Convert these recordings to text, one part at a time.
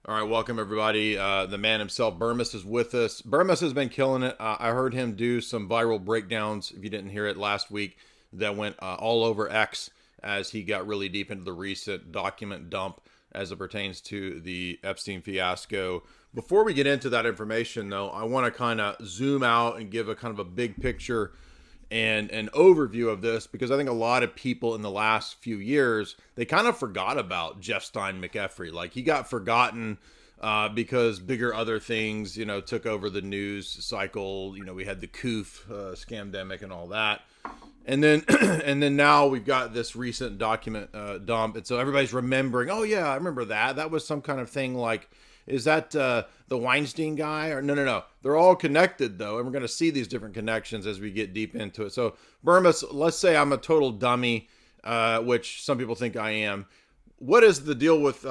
All right, welcome everybody. The man himself, Bermas, is with us. Bermas has been killing it. I heard him do some viral breakdowns. If you didn't hear it last week, that went all over X as he got really deep into the recent document dump as it pertains to the Epstein fiasco. Before we get into that information, though, I want to kind of zoom out and give a kind of a big picture and an overview of this because I think a lot of people in the last few years they kind of forgot about Jeff Stein McEfrey. Like he got forgotten because bigger other things, took over the news cycle. We had the COOF scamdemic and all that, and then and then now we've got this recent document dump, and so everybody's remembering. Oh yeah, I remember that. That was some kind of thing like. Is that the Weinstein guy? Or no. They're all connected though, and we're going to see these different connections as we get deep into it. So, Bermas, let's say I'm a total dummy, which some people think I am. What is the deal with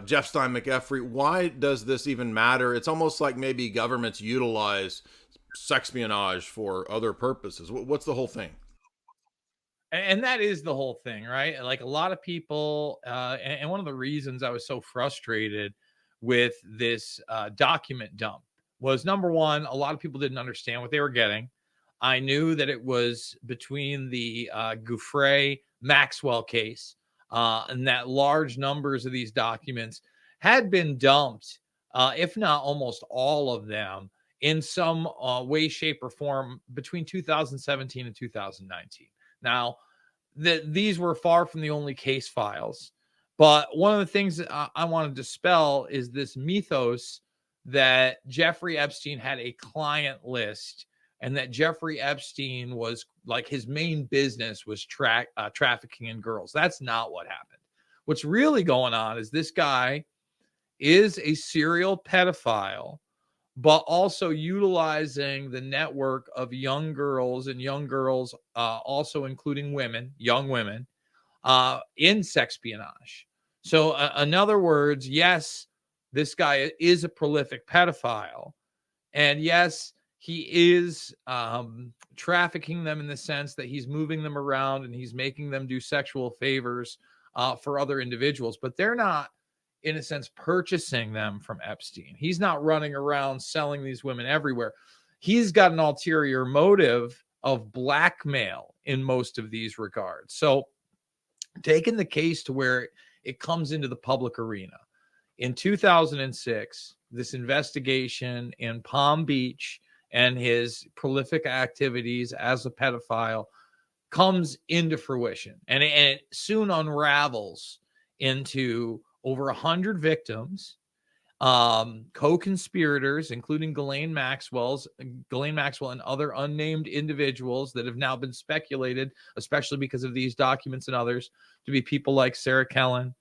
Jeff Stein McEfrey? Why does this even matter? It's almost like maybe governments utilize sexpionage for other purposes. What's the whole thing? And that is the whole thing, right? Like a lot of people, and one of the reasons I was so frustrated with this document dump was number one, a lot of people didn't understand what they were getting. I knew that it was between the Gouffre Maxwell case, and that large numbers of these documents had been dumped, if not almost all of them, in some way, shape, or form between 2017 and 2019. Now, these were far from the only case files. But one of the things that I want to dispel is this mythos that Jeffrey Epstein had a client list and that Jeffrey Epstein was like his main business was trafficking in girls. That's not what happened. What's really going on is this guy is a serial pedophile, but also utilizing the network of young girls and young girls, also including women, young women, in sexpionage. So, in other words, yes, this guy is a prolific pedophile, and yes, he is trafficking them in the sense that he's moving them around and he's making them do sexual favors for other individuals, but they're not, in a sense, purchasing them from Epstein. He's not running around selling these women everywhere. He's got an ulterior motive of blackmail in most of these regards. So, taking the case to where it comes into the public arena. In 2006, this investigation in Palm Beach and his prolific activities as a pedophile comes into fruition. And it soon unravels into over 100 victims, co-conspirators, including Ghislaine Maxwell and other unnamed individuals that have now been speculated, especially because of these documents and others, to be people like Sarah Kellen,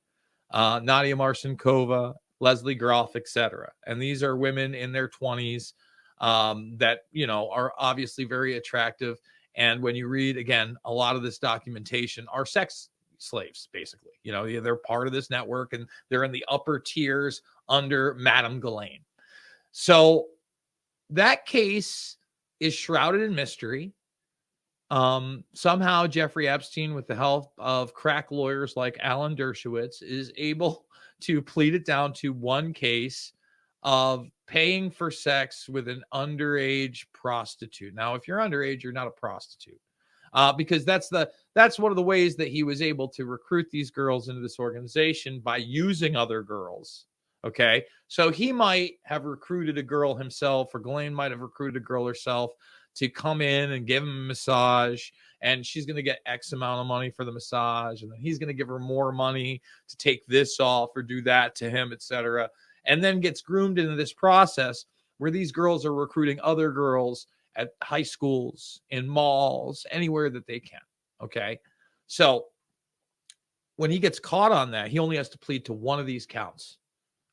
Nadia Marcinkova, Leslie Groff, etc. And these are women in their 20s that are obviously very attractive. And when you read again, a lot of this documentation are sex slaves, basically. They're part of this network and they're in the upper tiers under Madame Ghislaine. So that case is shrouded in mystery. Somehow Jeffrey Epstein, with the help of crack lawyers like Alan Dershowitz, is able to plead it down to one case of paying for sex with an underage prostitute. Now, if you're underage, you're not a prostitute. Because that's one of the ways that he was able to recruit these girls into this organization, by using other girls. Okay, so he might have recruited a girl himself, or Ghislaine might have recruited a girl herself to come in and give him a massage, and she's going to get X amount of money for the massage, and then he's going to give her more money to take this off or do that to him, etc. And then gets groomed into this process where these girls are recruiting other girls at high schools, in malls, anywhere that they can. Okay. So when he gets caught on that, he only has to plead to one of these counts.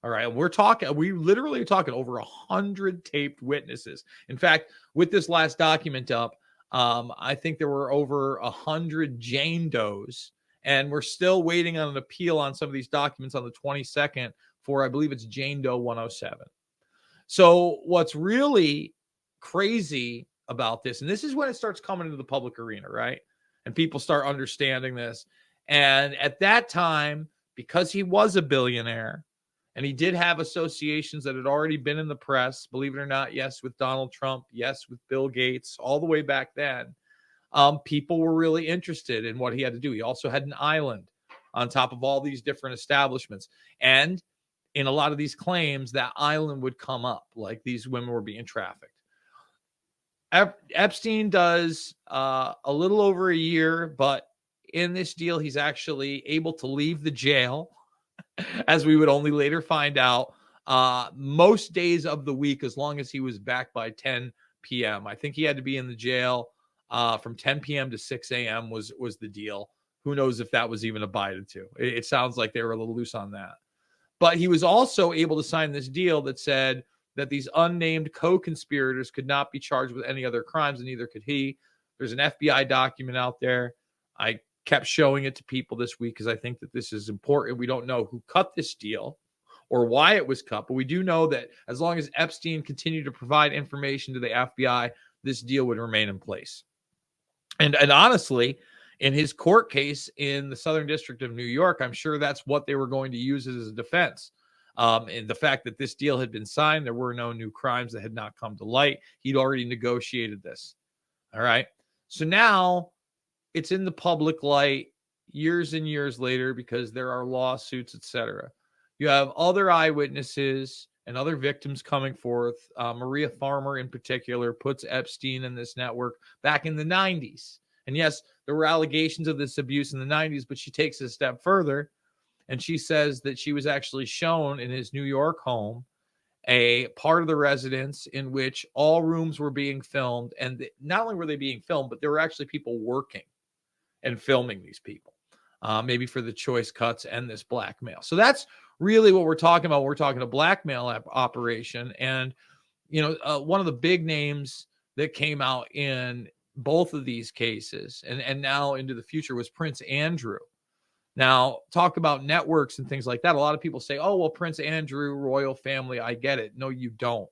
All right. We literally are talking over 100 taped witnesses. In fact, with this last document up, I think there were over 100 Jane Does, and we're still waiting on an appeal on some of these documents on the 22nd for, I believe it's Jane Doe 107. So what's really crazy about this, and this is when it starts coming into the public arena, right? And people start understanding this. And at that time, because he was a billionaire And he did have associations that had already been in the press, believe it or not. Yes, with Donald Trump. Yes, with Bill Gates, all the way back then. People were really interested in what he had to do. He also had an island on top of all these different establishments. And in a lot of these claims, that island would come up, like these women were being trafficked. Epstein does a little over a year, but in this deal, he's actually able to leave the jail, as we would only later find out, most days of the week, as long as he was back by 10 p.m. I think he had to be in the jail from 10 p.m. to 6 a.m. was the deal. Who knows if that was even abided to? It sounds like they were a little loose on that. But he was also able to sign this deal that said that these unnamed co-conspirators could not be charged with any other crimes, and neither could he. There's an FBI document out there. I kept showing it to people this week because I think that this is important. We don't know who cut this deal or why it was cut, but we do know that as long as Epstein continued to provide information to the FBI, this deal would remain in place. And honestly, in his court case in the Southern District of New York, I'm sure that's what they were going to use as a defense. And the fact that this deal had been signed, there were no new crimes that had not come to light. He'd already negotiated this. All right. So now it's in the public light years and years later because there are lawsuits, etc. You have other eyewitnesses and other victims coming forth. Maria Farmer, in particular, puts Epstein in this network back in the 90s. And yes, there were allegations of this abuse in the 90s, but she takes it a step further. And she says that she was actually shown in his New York home a part of the residence in which all rooms were being filmed. And not only were they being filmed, but there were actually people working and filming these people, maybe for the choice cuts and this blackmail. So that's really what we're talking about. We're talking a blackmail operation. And, one of the big names that came out in both of these cases and now into the future was Prince Andrew. Now, talk about networks and things like that. A lot of people say, oh, well, Prince Andrew, royal family, I get it. No, you don't.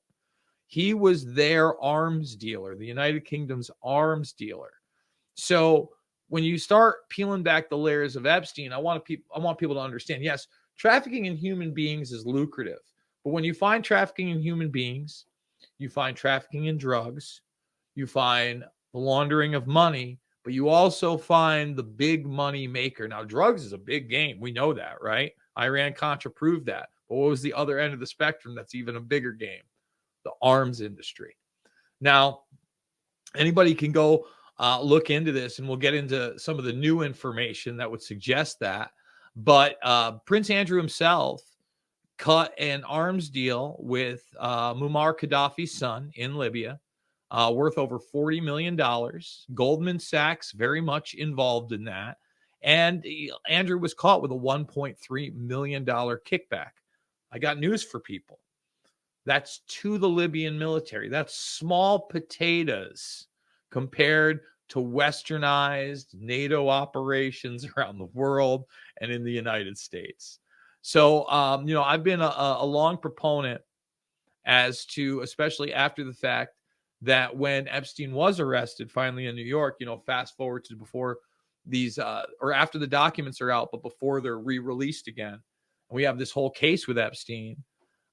He was their arms dealer, the United Kingdom's arms dealer. So when you start peeling back the layers of Epstein, I want people to understand, yes, trafficking in human beings is lucrative. But when you find trafficking in human beings, you find trafficking in drugs, you find the laundering of money, but you also find the big money maker. Now, drugs is a big game. We know that, right? Iran-Contra proved that. But what was the other end of the spectrum that's even a bigger game? The arms industry. Now, anybody can go look into this, and we'll get into some of the new information that would suggest that. But Prince Andrew himself cut an arms deal with Muammar Gaddafi's son in Libya, worth over $40 million. Goldman Sachs very much involved in that. And Andrew was caught with a $1.3 million kickback. I got news for people. That's to the Libyan military. That's small potatoes compared to westernized NATO operations around the world and in the United States. So, I've been a long proponent as to, especially after the fact, that when Epstein was arrested finally in New York, fast forward to before these, or after the documents are out, but before they're re-released again. And we have this whole case with Epstein.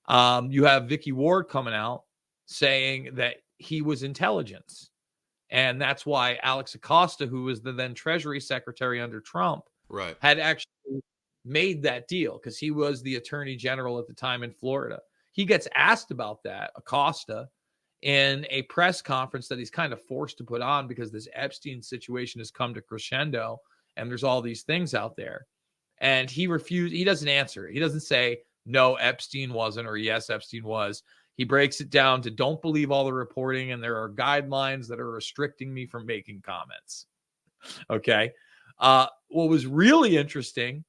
You have Vicky Ward coming out saying that he was intelligence. And that's why Alex Acosta, who was the then Treasury Secretary under Trump, Right. had actually made that deal because he was the Attorney General at the time in Florida. He gets asked about that, Acosta, in a press conference that he's kind of forced to put on because this Epstein situation has come to crescendo and there's all these things out there. And he refused. He doesn't answer. He doesn't say, no, Epstein wasn't, or yes, Epstein was. He breaks it down to don't believe all the reporting, and there are guidelines that are restricting me from making comments. Okay. What was really interesting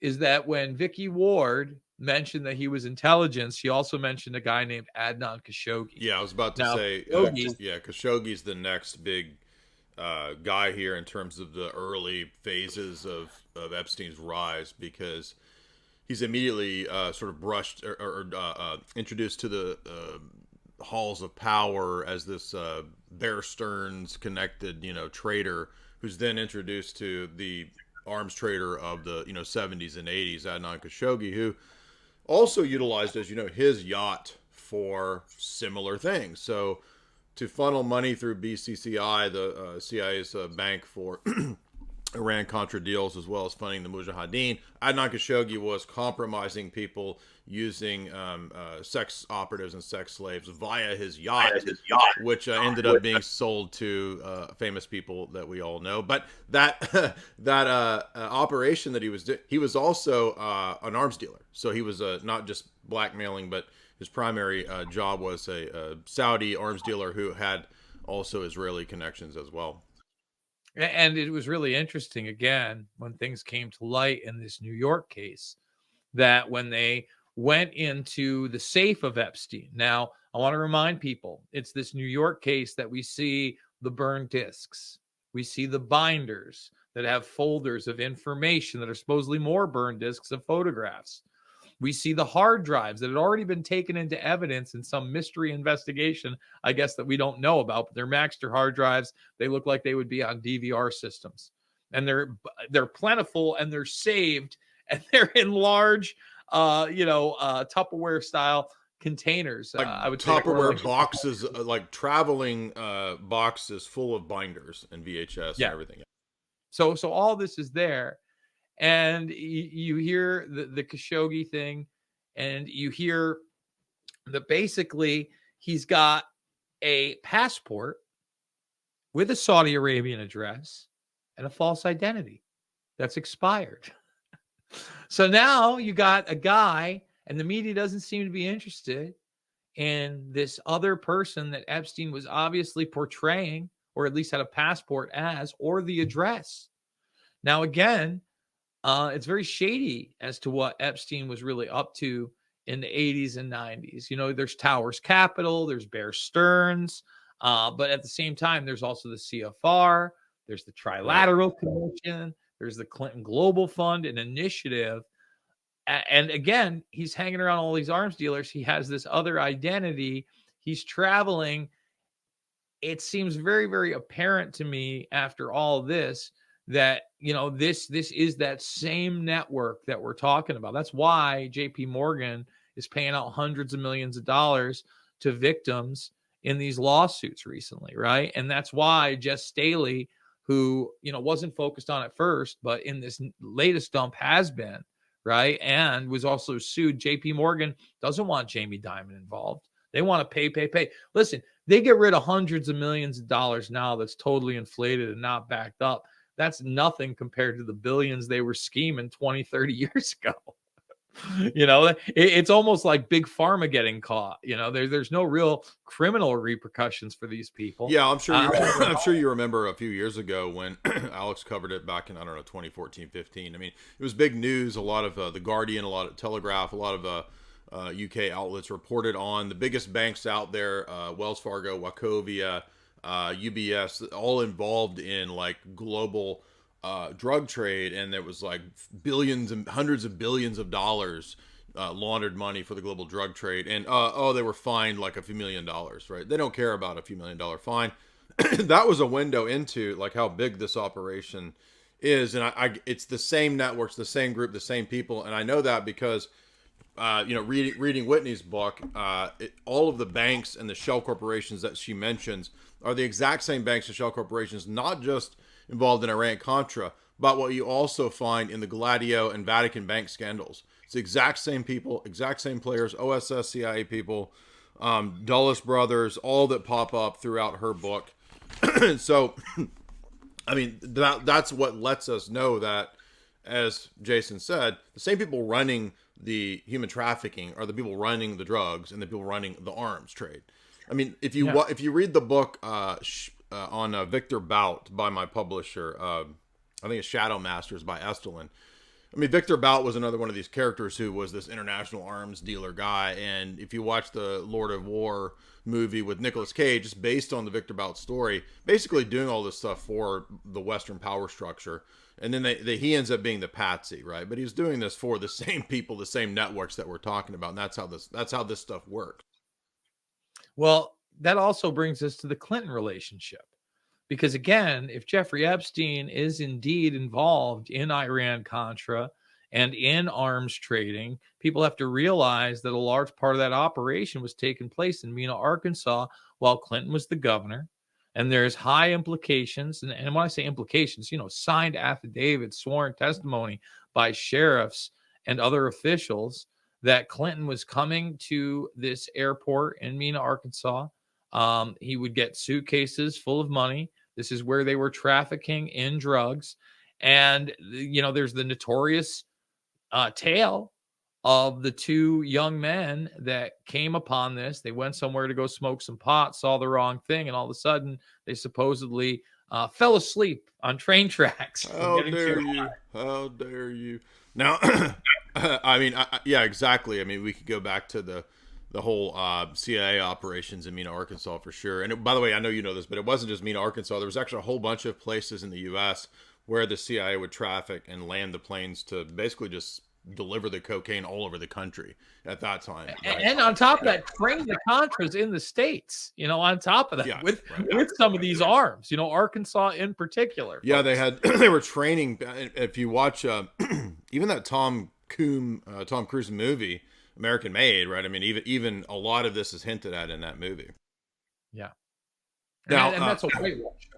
is that when Vicky Ward mentioned that he was intelligence, she also mentioned a guy named Adnan Khashoggi. Yeah, I was about to Now, say, Khashoggi, Khashoggi's the next big guy here in terms of the early phases of Epstein's rise, because he's immediately sort of brushed or introduced to the halls of power as this Bear Stearns connected, trader, who's then introduced to the arms trader of the 70s and 80s, Adnan Khashoggi, who also utilized, as you know, his yacht for similar things. So to funnel money through BCCI, the CIA's bank for Iran Contra deals, as well as funding the Mujahideen, Adnan Khashoggi was compromising people using sex operatives and sex slaves via his yacht, which ended up being sold to famous people that we all know. But that that operation that he was also an arms dealer. So he was not just blackmailing, but his primary job was a Saudi arms dealer who had also Israeli connections as well. And it was really interesting, again, when things came to light in this New York case, that when they went into the safe of Epstein. Now, I want to remind people, it's this New York case that we see the burned discs. We see the binders that have folders of information that are supposedly more burned discs of photographs. We see the hard drives that had already been taken into evidence in some mystery investigation, I guess, that we don't know about, but they're Maxter hard drives. They look like they would be on DVR systems. And they're plentiful and they're saved and they're in large Tupperware style containers. Like I would say, or Tupperware like, boxes, like traveling boxes full of binders and VHS and yeah. everything. So all this is there. And you hear the Khashoggi thing, and you hear that basically he's got a passport with a Saudi Arabian address and a false identity that's expired. So now you got a guy, and the media doesn't seem to be interested in this other person that Epstein was obviously portraying, or at least had a passport as, or the address. Now, again, it's very shady as to what Epstein was really up to in the 80s and 90s. You know, there's Towers Capital, there's Bear Stearns, but at the same time, there's also the CFR, there's the Right. Trilateral Commission, there's the Clinton Global Fund, an initiative. And again, he's hanging around all these arms dealers. He has this other identity. He's traveling. It seems very, very apparent to me after all this that this is that same network that we're talking about. That's why JP Morgan is paying out hundreds of millions of dollars to victims in these lawsuits recently, right? And that's why Jess Staley, who wasn't focused on it first, but in this latest dump has been, right, and was also sued. JP Morgan doesn't want Jamie Dimon involved. They want to pay. Listen, they get rid of hundreds of millions of dollars now that's totally inflated and not backed up. That's nothing compared to the billions they were scheming 20, 30 years ago. It's almost like big pharma getting caught. There's no real criminal repercussions for these people. Yeah, I'm sure you I'm sure you remember a few years ago when Alex covered it back in, I don't know, 2014, 15. I mean, it was big news. A lot of the Guardian, a lot of Telegraph, a lot of UK outlets reported on the biggest banks out there, Wells Fargo, Wachovia, UBS, all involved in like global drug trade, and there was like billions and hundreds of billions of dollars laundered money for the global drug trade, and they were fined like a few $1 million, right? They don't care about a few $1 million fine. That was a window into like how big this operation is, and it's the same networks, the same group, the same people, and I know that because reading Whitney's book, all of the banks and the shell corporations that she mentions are the exact same banks and shell corporations, not just involved in Iran Contra, but what you also find in the Gladio and Vatican bank scandals. It's the exact same people, exact same players, OSS, CIA people, Dulles brothers, all that pop up throughout her book. So, I mean, that's what lets us know that, as Jason said, the same people running the human trafficking are the people running the drugs and the people running the arms trade. I mean, if you read the book on Victor Bout by my publisher, I think it's Shadow Masters by Estelin. I mean, Victor Bout was another one of these characters who was this international arms dealer guy. And if you watch the Lord of War movie with Nicolas Cage, it's based on the Victor Bout story, basically doing all this stuff for the Western power structure. And then he ends up being the patsy, right? But he's doing this for the same people, the same networks that we're talking about. And that's how this stuff works. Well, that also brings us to the Clinton relationship. Because again, if Jeffrey Epstein is indeed involved in Iran Contra and in arms trading, people have to realize that a large part of that operation was taking place in Mena, Arkansas, while Clinton was the governor. And there's high implications. And when I say implications, signed affidavits, sworn testimony by sheriffs and other officials that Clinton was coming to this airport in Mena, Arkansas. He would get suitcases full of money. This is where they were trafficking in drugs. And, there's the notorious tale of the two young men that came upon this. They went somewhere to go smoke some pot, saw the wrong thing, and all of a sudden they supposedly fell asleep on train tracks from How getting too dare you? How dare you? Now, I mean, yeah, exactly. I mean, we could go back to the whole CIA operations in Mena, Arkansas, for sure. And by the way, I know you know this, but it wasn't just Mena, Arkansas. There was actually a whole bunch of places in the U.S. where the CIA would traffic and land the planes to basically just deliver the cocaine all over the country at that time. Right? And on top of that, train the Contras in the States, on top of that, Yeah, with right. with some of these arms, Arkansas in particular. Yeah, folks. they had they were training. If you watch even that Tom Cruise movie, American Made, right? I mean, even a lot of this is hinted at in that movie. Yeah. Now, And that's a whitewash.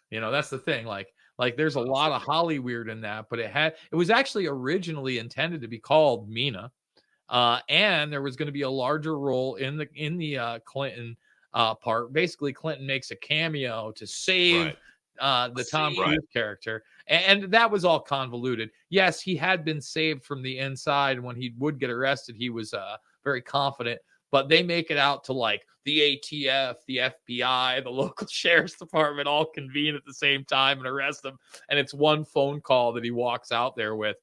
That's the thing. Like there's a lot of Hollyweird in that, but it was actually originally intended to be called Mena. And there was going to be a larger role in the Clinton part. Basically, Clinton makes a cameo to save the Tom Cruise character, and that was all convoluted. Yes, he had been saved from the inside. When he would get arrested, he was very confident. But they make it out to like the ATF, the FBI, the local sheriff's department all convene at the same time and arrest him. And it's one phone call that he walks out there with.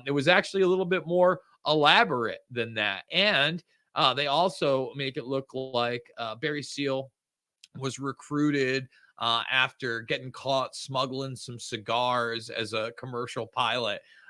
It was actually a little bit more elaborate than that. And they also make it look like Barry Seal was recruited after getting caught smuggling some cigars as a commercial pilot.